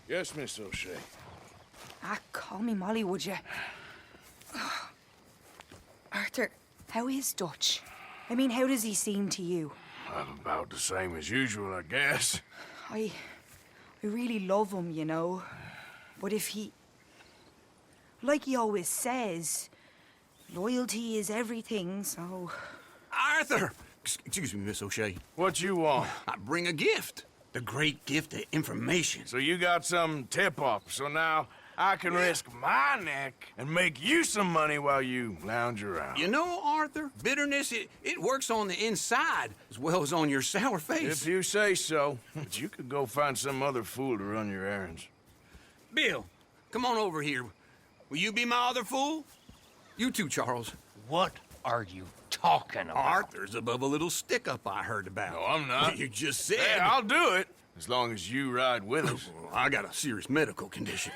Yes, Miss O'Shea. Ah, call me Molly, would you? Arthur, how is Dutch? I mean, how does he seem to you? Well, about the same as usual, I guess. I really love him, you know. But if he... Like he always says, loyalty is everything, so... Arthur! Excuse me, Miss O'Shea. What you want? I bring a gift. The great gift of information. So you got some tip-off, so now I can risk my neck and make you some money while you lounge around. You know, Arthur, bitterness, it works on the inside as well as on your sour face. If you say so. But you could go find some other fool to run your errands. Bill, come on over here. Will you be my other fool? You too, Charles. What are you talking about? Arthur's above a little stick-up I heard about. No, I'm not. You just said... Hey, I'll do it, as long as you ride with us. I got a serious medical condition.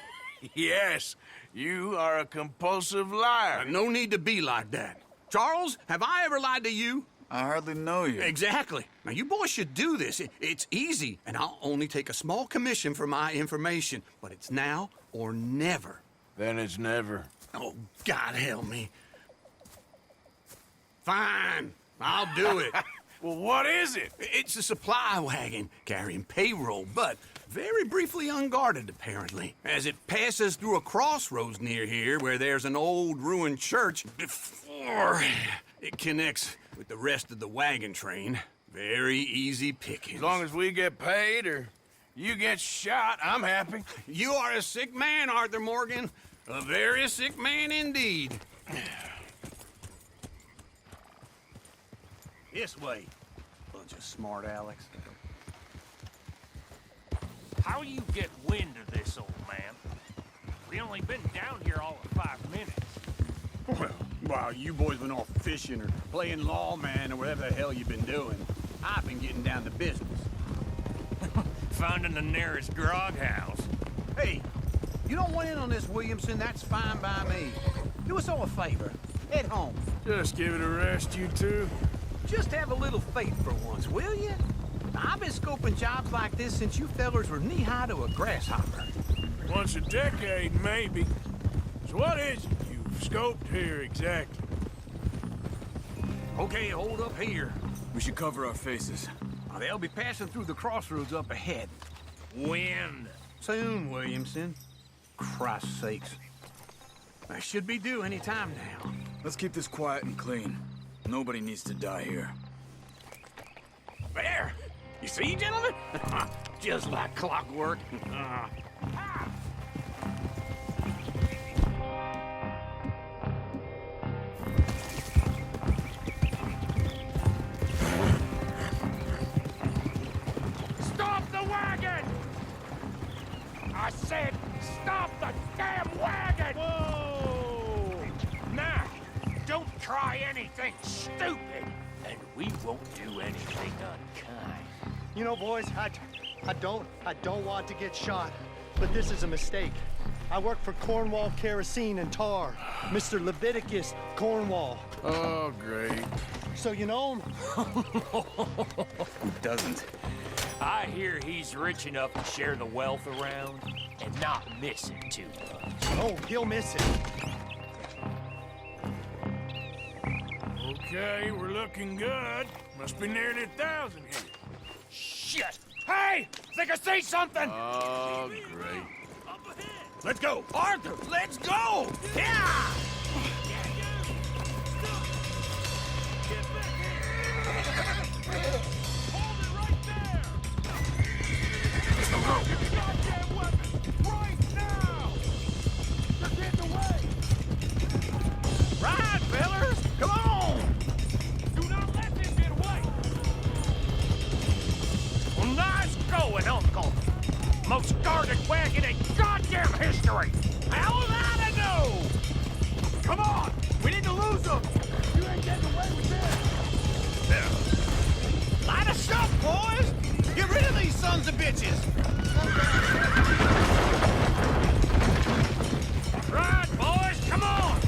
Yes, you are a compulsive liar. No need to be like that. Charles, have I ever lied to you? I hardly know you. Exactly. Now, you boys should do this. It's easy, and I'll only take a small commission for my information. But it's now or never. Then it's never. Oh, God help me. Fine, I'll do it. Well, what is it? It's a supply wagon carrying payroll, but very briefly unguarded, apparently. As it passes through a crossroads near here where there's an old ruined church before it connects with the rest of the wagon train. Very easy pickings. As long as we get paid or you get shot, I'm happy. You are a sick man, Arthur Morgan. A very sick man indeed. This way. Bunch of smart Alex. How you get wind of this, old man? We only been down here all of 5 minutes. Well, while you boys been off fishing or playing lawman or whatever the hell you've been doing, I've been getting down to business. Finding the nearest grog house. Hey, you don't want in on this, Williamson, that's fine by me. Do us all a favor. Head home. Just give it a rest, you two. Just have a little faith for once, will you? I've been scoping jobs like this since you fellers were knee-high to a grasshopper. Once a decade, maybe. So what is it you've scoped here exactly? Okay, hold up here. We should cover our faces. They'll be passing through the crossroads up ahead. Wind. Soon, Williamson. Christ's sakes. I should be due any time now. Let's keep this quiet and clean. Nobody needs to die here. There! You see, gentlemen? Just like clockwork. Stop the wagon! I said, stop the damn wagon! Whoa! Now, don't try anything stupid, and we won't do anything unkind. You know, boys, I don't want to get shot, but this is a mistake. I work for Cornwall Kerosene and Tar, Mr. Leviticus Cornwall. Oh, great. So you know him? Who doesn't? I hear he's rich enough to share the wealth around and not miss it too much. Oh, he'll miss it. Okay, we're looking good. Must be nearly 1,000 here. Shit! Hey! Think I see something! Oh, great. Let's go! Arthur, let's go! Yeah! Hold it right there! Goddamn weapon! Right now! Just get away! Right, fellers! Come on! Do not let this get away! Well, nice going, Uncle! Most guarded wagon in goddamn history! How am I to know? Come on! We need to lose them! You ain't getting away with this! Light us up, boys! Get rid of these sons of bitches! Right, boys, come on!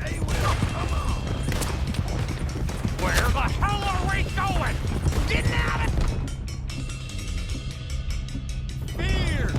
Hey, Will, come on! Where the hell are we going? Getting out of... Here!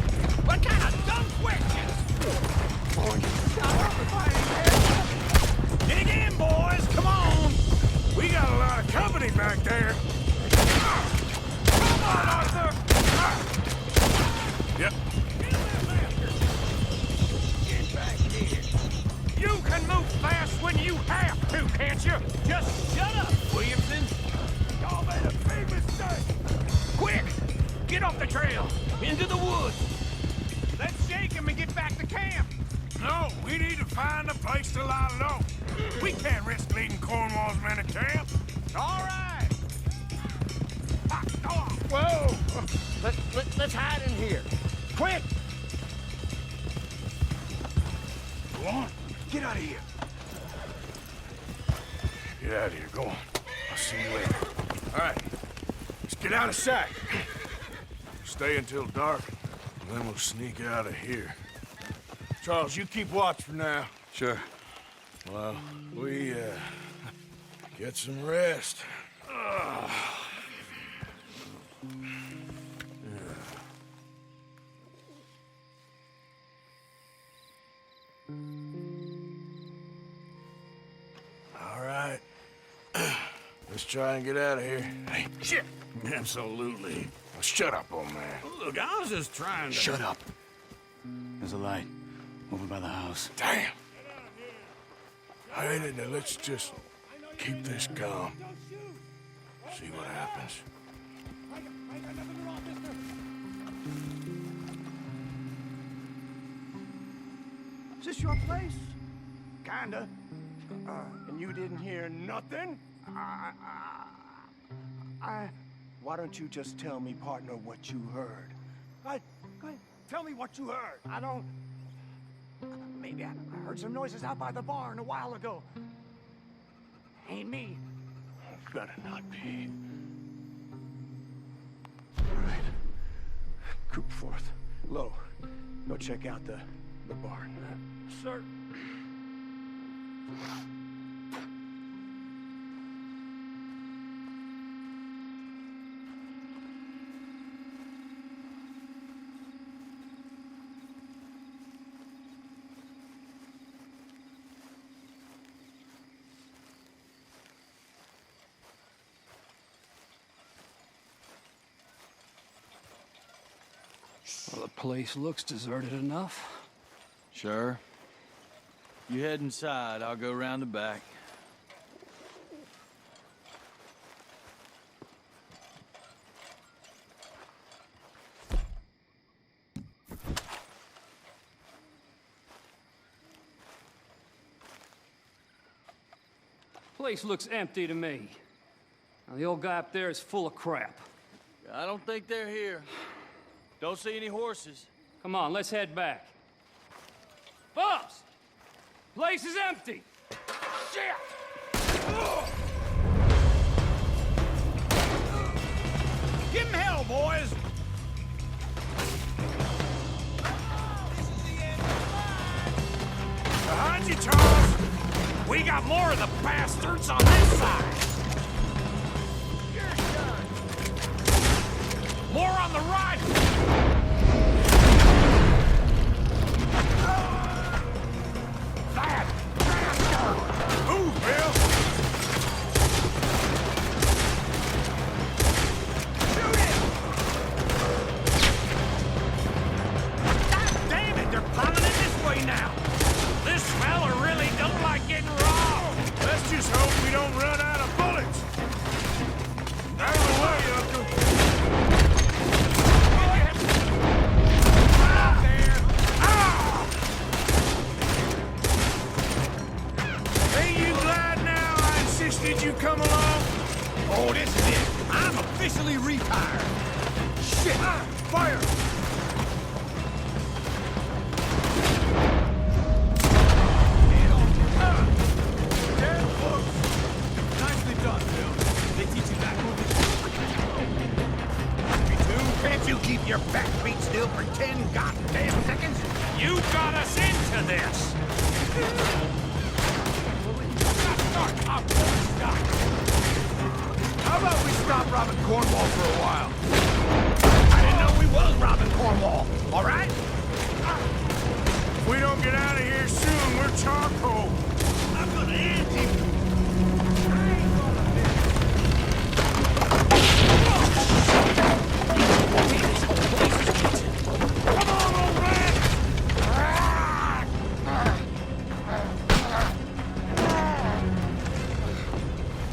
Get off the trail! Into the woods! Let's shake him and get back to camp! No, we need to find a place to lie low. We can't risk leading Cornwall's men to camp. All right! Ah, go on. Whoa! Let's hide in here. Quick! Go on, get out of here. Get out of here, go on. I'll see you later. All right, let's get out of sight. Stay until dark, and then we'll sneak out of here. Charles, you keep watch for now. Sure. Well, we, get some rest. All right. Let's try and get out of here. Hey, shit! Absolutely. Now shut up, old man. Look, I was just trying to... Shut up. There's a light over by the house. Damn! All right, now let's just keep this calm. See what happens. Is this your place? Kinda. And you didn't hear nothing? Why don't you just tell me, partner, what you heard? Go ahead. Tell me what you heard. I don't... Maybe I heard some noises out by the barn a while ago. Ain't me. Better not be. All right. Group forth. Low. Go check out the barn. Sir. Well, the place looks deserted enough. Sure. You head inside, I'll go round the back. Place looks empty to me. Now, the old guy up there is full of crap. I don't think they're here. Don't see any horses. Come on, let's head back. Boss! Place is empty! Shit! Give him hell, boys! Behind you, Charles! We got more of the bastards on this side! More on the right! That bastard! Move, Bill! Shoot him! God damn it, they're piling in this way now! This fella really don't like getting robbed! Let's just hope we don't run out of bullets! Out of the way, Uncle! Did you come along? Oh, this is it. I'm officially retired. Shit! Fire! Nicely done, Bill. They teach you that movie. Me too. Can't you keep your backbeat still for 10 goddamn seconds? You got us into this. How about we stop robbing Cornwall for a while? I didn't know we was robbing Cornwall, all right? If we don't get out of here soon, we're charcoal. I'm gonna end you. Come on, old man!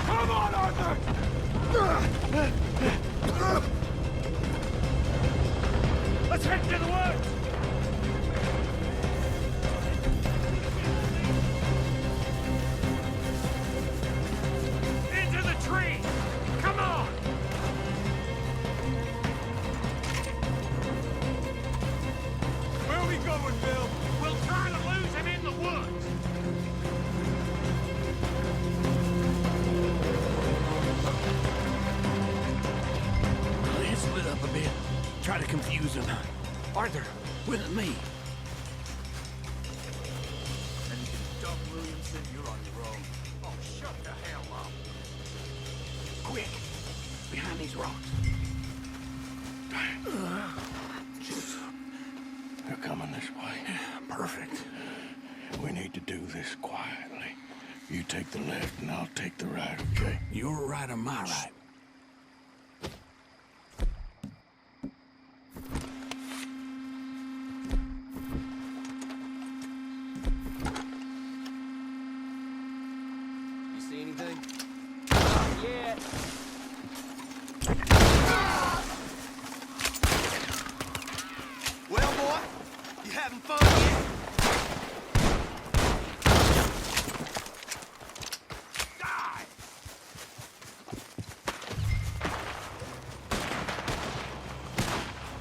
Come on, Arthur! try to confuse him. Arthur, with me. And you can dump Williamson, you're on your own. Oh, shut the hell up. Quick, behind these rocks. They're coming this way. Perfect. We need to do this quietly. You take the left and I'll take the right, okay? Your right or my right? You see anything? Yeah. Well, boy, you having fun yet?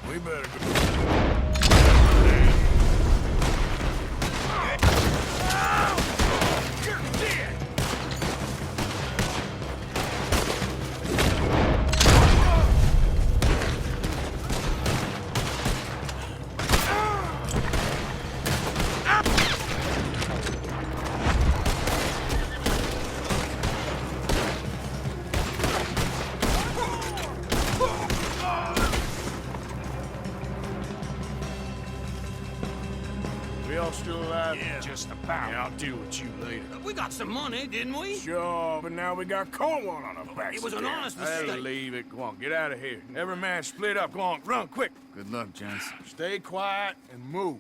We better go. You're dead! We all still alive? Yeah. Just about. Yeah, I'll deal with you later. We got some money, didn't we? Sure, but now we got Cornwall on our backs. It was an again. honest Hey, mistake. leave it. Go on, get out of here. Every man split up. Go on, run, quick. Good luck, gents. Stay quiet and move.